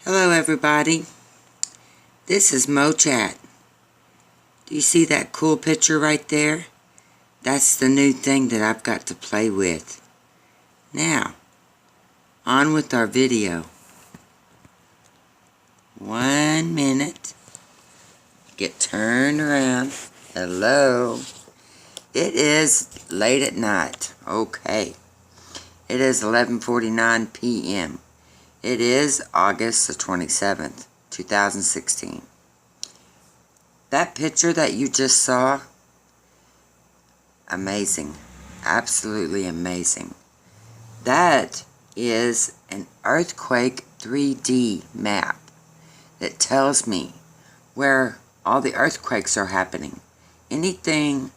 Hello everybody, this is MoChat. Do you see that cool picture right there? That's the new thing that I've got to play with. Now, on with our video. 1 minute. Get turned around. Hello. It is late at night. Okay. It is 11:49 p.m. It is August the 27th, 2016. That picture that you just saw, amazing. Absolutely amazing. That is an earthquake 3D map that tells me where all the earthquakes are happening. Anything,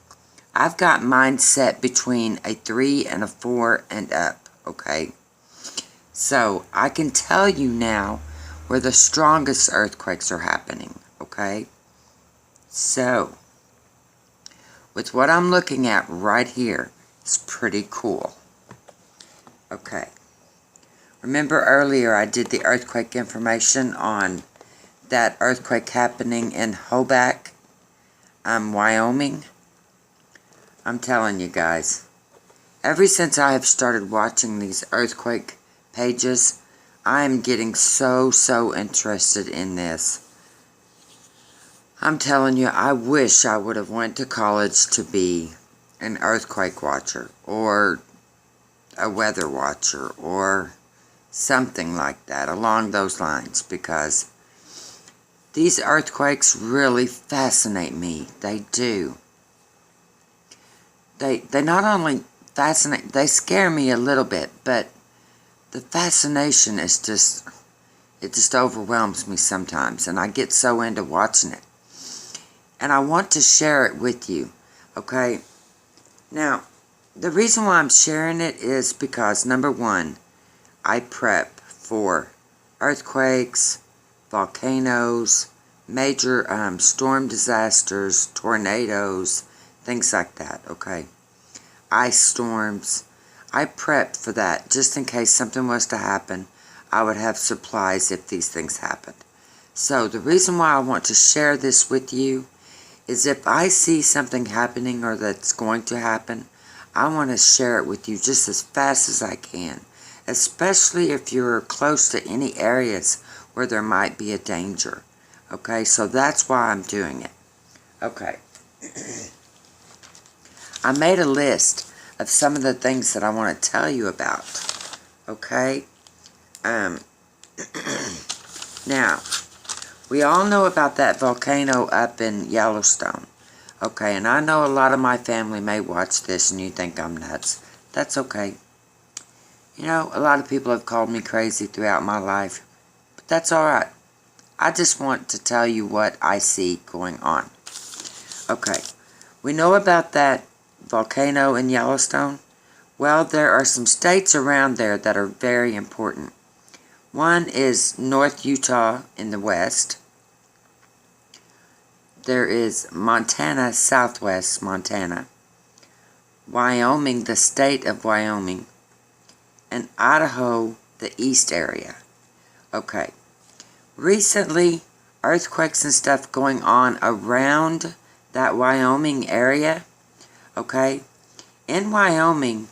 I've got mine set between a 3 and a 4 and up, okay? So, I can tell you now where the strongest earthquakes are happening, okay? So, with what I'm looking at right here, it's pretty cool. Okay. Remember earlier I did the earthquake information on that earthquake happening in Hobart, Wyoming? I'm telling you guys, ever since I have started watching these earthquake pages, I am getting so interested in this. I'm telling you, I wish I would have went to college to be an earthquake watcher or a weather watcher or something like that along those lines, because these earthquakes really fascinate me. They do. They not only fascinate, they scare me a little bit, but the fascination is just, it just overwhelms me sometimes, and I get so into watching it. And I want to share it with you, okay? Now, the reason why I'm sharing it is because, number one, I prep for earthquakes, volcanoes, major storm disasters, tornadoes, things like that, okay? Ice storms. I prepped for that just in case something was to happen. I would have supplies if these things happened. So the reason why I want to share this with you is if I see something happening or that's going to happen, I want to share it with you just as fast as I can, especially if you're close to any areas where there might be a danger. Okay, so that's why I'm doing it. Okay. I made a list of some of the things that I want to tell you about. Okay? Now, we all know about that volcano up in Yellowstone. Okay, and I know a lot of my family may watch this and you think I'm nuts. That's okay. You know, a lot of people have called me crazy throughout my life, but that's alright. I just want to tell you what I see going on. Okay, we know about that volcano in Yellowstone. Well, there are some states around there that are very important. One is North Utah in the west. There is Montana, southwest Montana. Wyoming, the state of Wyoming. And Idaho, the east area. Okay. Recently, earthquakes and stuff going on around that Wyoming area. Okay. In Wyoming,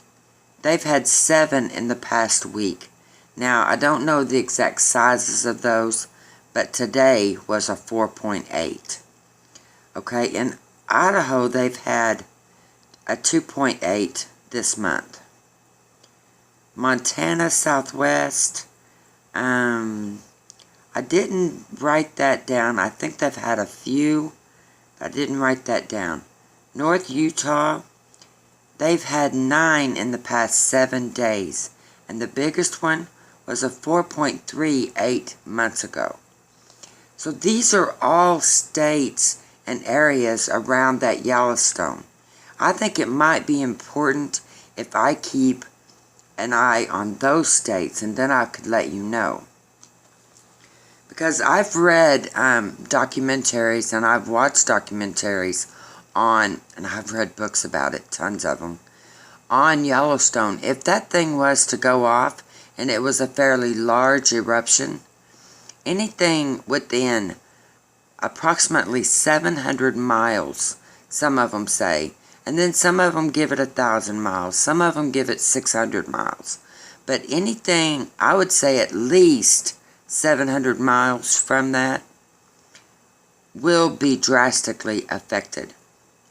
they've had 7 in the past week. Now, I don't know the exact sizes of those, but today was a 4.8. Okay, in Idaho, they've had a 2.8 this month. Montana, southwest, I didn't write that down. I think they've had a few. I didn't write that down. North Utah, they've had 9 in the past 7 days. And the biggest one was a 4.38 months ago. So these are all states and areas around that Yellowstone. I think it might be important if I keep an eye on those states, and then I could let you know. Because I've read documentaries and I've watched documentaries on, and I've read books about it, tons of them, on Yellowstone. If that thing was to go off and it was a fairly large eruption, anything within approximately 700 miles, some of them say, and then some of them give it 1,000 miles, some of them give it 600 miles. But anything, I would say at least 700 miles from that will be drastically affected,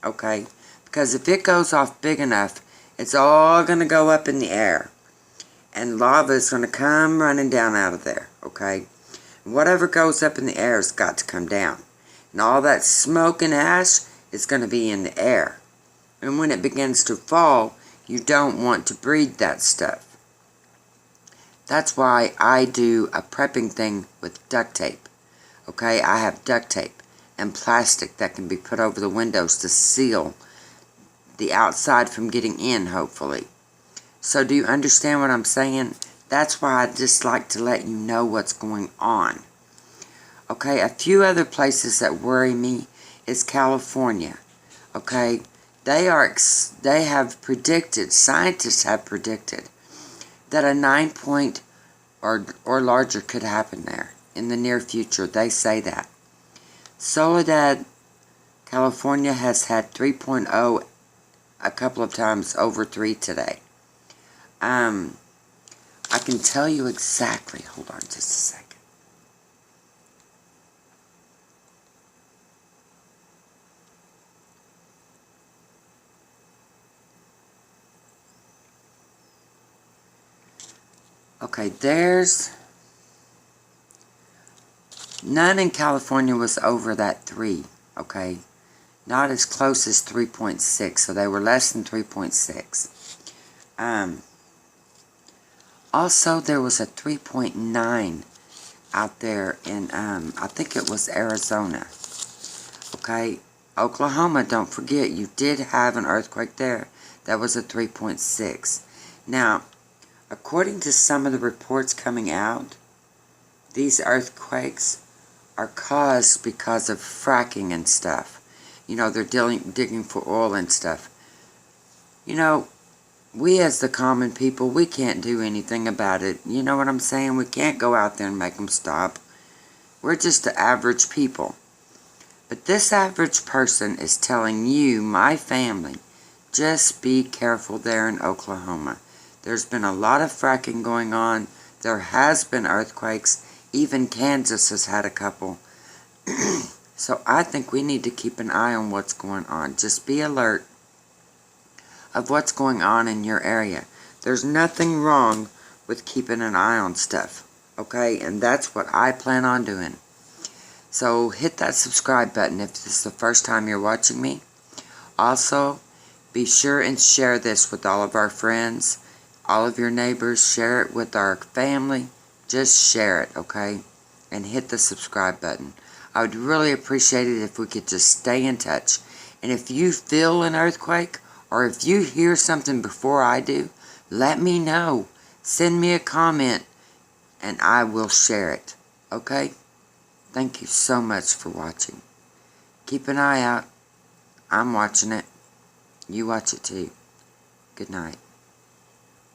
okay? Because if it goes off big enough, it's all going to go up in the air. And lava is going to come running down out of there, okay? Whatever goes up in the air has got to come down. And all that smoke and ash is going to be in the air. And when it begins to fall, you don't want to breathe that stuff. That's why I do a prepping thing with duct tape. Okay, I have duct tape and plastic that can be put over the windows to seal the outside from getting in, hopefully. So do you understand what I'm saying? That's why I just like to let you know what's going on. Okay, a few other places that worry me is California. Okay, they have predicted, scientists have predicted, that a 9 point or larger could happen there in the near future. They say that. Soledad, California has had 3.0 a couple of times, over 3 today. I can tell you exactly. Hold on just a second. Okay, there's none in California was over that 3, okay? Not as close as 3.6, so they were less than 3.6. Also, there was a 3.9 out there in, I think it was Arizona, okay? Oklahoma, don't forget, you did have an earthquake there. That was a 3.6. Now, according to some of the reports coming out, these earthquakes are caused because of fracking and stuff. You know, they're digging for oil and stuff. You know, we as the common people, we can't do anything about it. You know what I'm saying? We can't go out there and make them stop. We're just the average people. But this average person is telling you, my family, just be careful there in Oklahoma. There's been a lot of fracking going on. There has been earthquakes. Even Kansas has had a couple. So I think we need to keep an eye on what's going on. Just be alert of what's going on in your area. There's nothing wrong with keeping an eye on stuff. Okay? And that's what I plan on doing. So hit that subscribe button if this is the first time you're watching me. Also, be sure and share this with all of our friends, all of your neighbors. Share it with our family. Just share it, okay? And hit the subscribe button. I would really appreciate it if we could just stay in touch. And if you feel an earthquake, or if you hear something before I do, let me know. Send me a comment, and I will share it, okay? Thank you so much for watching. Keep an eye out. I'm watching it. You watch it too. Good night.